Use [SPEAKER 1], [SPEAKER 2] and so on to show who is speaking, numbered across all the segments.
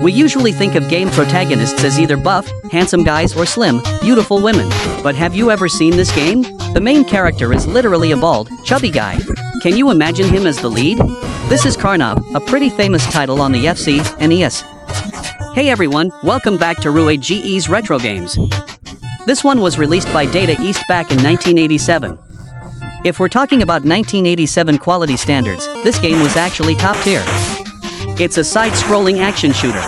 [SPEAKER 1] We usually think of game protagonists as either buff, handsome guys or slim, beautiful women. But have you ever seen this game? The main character is literally a bald, chubby guy. Can you imagine him as the lead? This is Karnov, a pretty famous title on the FC, NES. Hey everyone, welcome back to RueGe's Retro Games. This one was released by Data East back in 1987. If we're talking about 1987 quality standards, this game was actually top tier. It's a side-scrolling action shooter.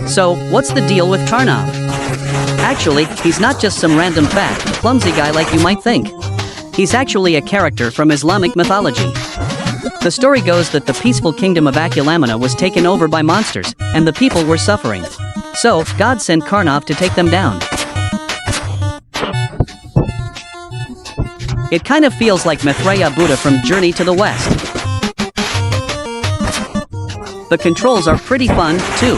[SPEAKER 1] So, what's the deal with Karnov? Actually, he's not just some random fat, clumsy guy like you might think. He's actually a character from Islamic mythology. The story goes that the peaceful kingdom of Akulamana was taken over by monsters, and the people were suffering. So, God sent Karnov to take them down. It kind of feels like Maitreya Buddha from Journey to the West. The controls are pretty fun, too.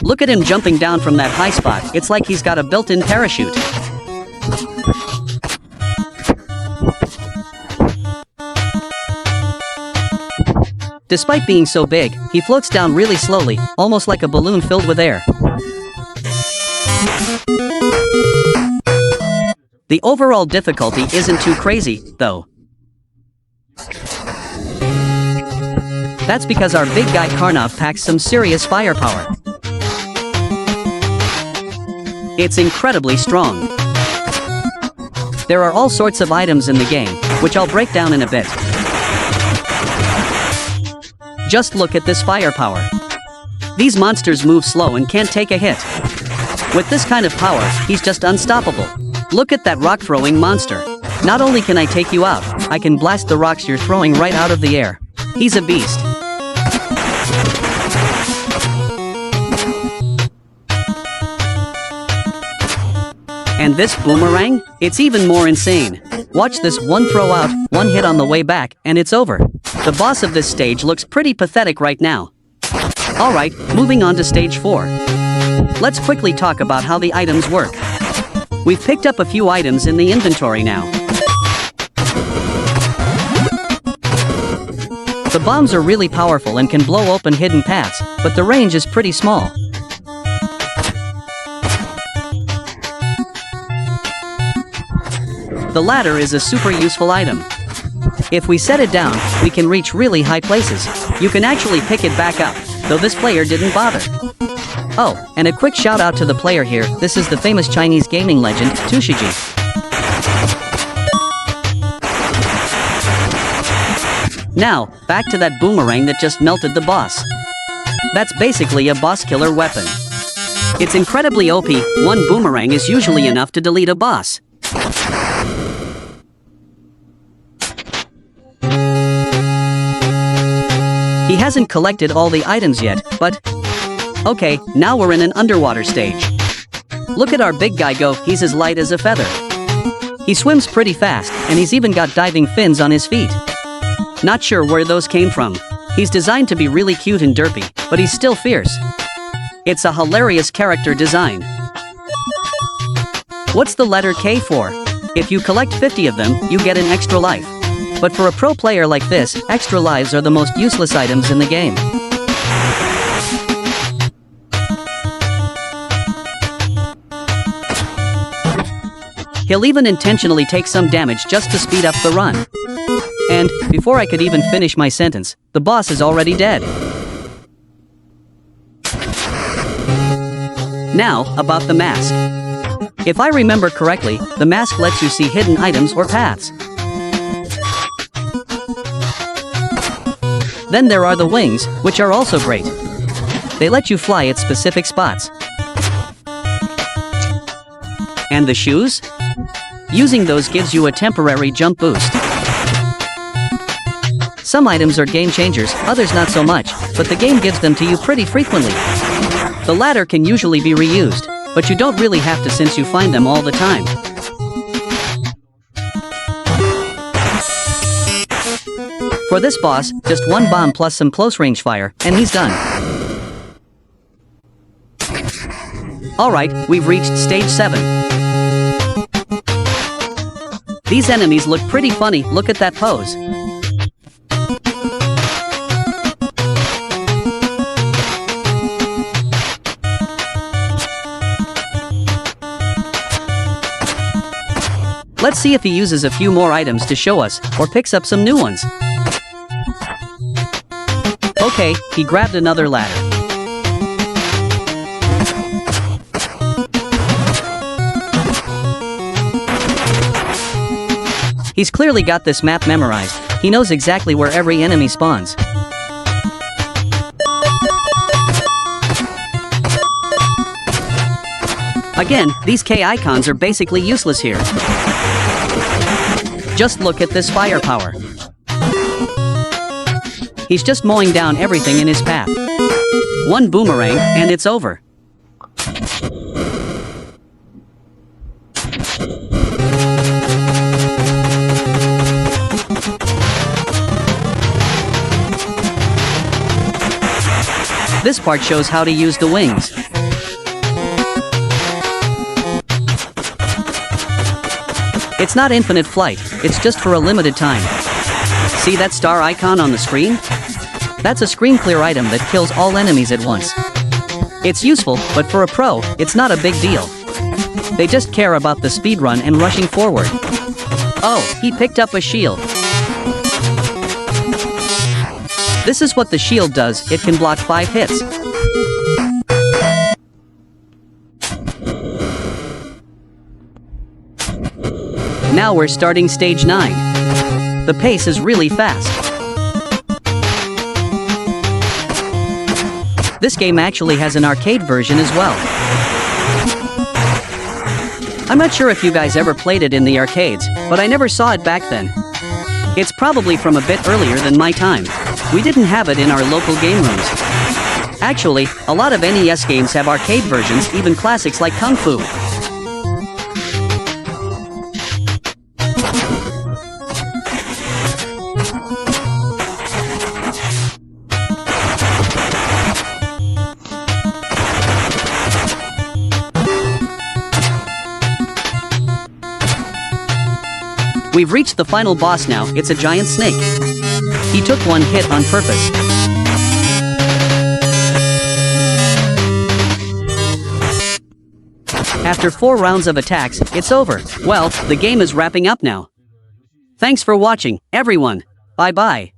[SPEAKER 1] Look at him jumping down from that high spot, it's like he's got a built-in parachute. Despite being so big, he floats down really slowly, almost like a balloon filled with air. The overall difficulty isn't too crazy, though. That's because our big guy Karnov packs some serious firepower. It's incredibly strong. There are all sorts of items in the game, which I'll break down in a bit. Just look at this firepower. These monsters move slow and can't take a hit. With this kind of power, he's just unstoppable. Look at that rock-throwing monster. Not only can I take you out, I can blast the rocks you're throwing right out of the air. He's a beast. And this boomerang? It's even more insane. Watch this one throw out, one hit on the way back, and it's over. The boss of this stage looks pretty pathetic right now. Alright, moving on to stage 4. Let's quickly talk about how the items work. We've picked up a few items in the inventory now. The bombs are really powerful and can blow open hidden paths, but the range is pretty small. The ladder is a super useful item. If we set it down, we can reach really high places. You can actually pick it back up, though this player didn't bother. Oh, and a quick shout out to the player here, this is the famous Chinese gaming legend, Chubby. Now, back to that boomerang that just melted the boss. That's basically a boss killer weapon. It's incredibly OP, one boomerang is usually enough to delete a boss. He hasn't collected all the items yet, but... Okay, now we're in an underwater stage. Look at our big guy go, he's as light as a feather. He swims pretty fast, and he's even got diving fins on his feet. Not sure where those came from. He's designed to be really cute and derpy, but he's still fierce. It's a hilarious character design. What's the letter K for? If you collect 50 of them, you get an extra life. But for a pro player like this, extra lives are the most useless items in the game. He'll even intentionally take some damage just to speed up the run. And, before I could even finish my sentence, the boss is already dead. Now, about the mask. If I remember correctly, the mask lets you see hidden items or paths. Then there are the wings, which are also great. They let you fly at specific spots. And the shoes? Using those gives you a temporary jump boost. Some items are game changers, others not so much, but the game gives them to you pretty frequently. The latter can usually be reused, but you don't really have to since you find them all the time. For this boss, just one bomb plus some close range fire, and he's done. Alright, we've reached stage 7. These enemies look pretty funny, look at that pose. Let's see if he uses a few more items to show us, or picks up some new ones. Okay, he grabbed another ladder. He's clearly got this map memorized. He knows exactly where every enemy spawns. Again, these K icons are basically useless here. Just look at this firepower. He's just mowing down everything in his path. One boomerang, and it's over. This part shows how to use the wings. It's not infinite flight, it's just for a limited time. See that star icon on the screen? That's a screen clear item that kills all enemies at once. It's useful, but for a pro, it's not a big deal. They just care about the speedrun and rushing forward. Oh, he picked up a shield. This is what the shield does, it can block 5 hits. Now we're starting stage 9. The pace is really fast. This game actually has an arcade version as well. I'm not sure if you guys ever played it in the arcades, but I never saw it back then. It's probably from a bit earlier than my time. We didn't have it in our local game rooms. Actually, a lot of NES games have arcade versions, even classics like Kung Fu. We've reached the final boss now, it's a giant snake. He took one hit on purpose. After 4 rounds of attacks, it's over. Well, the game is wrapping up now. Thanks for watching, everyone. Bye-bye.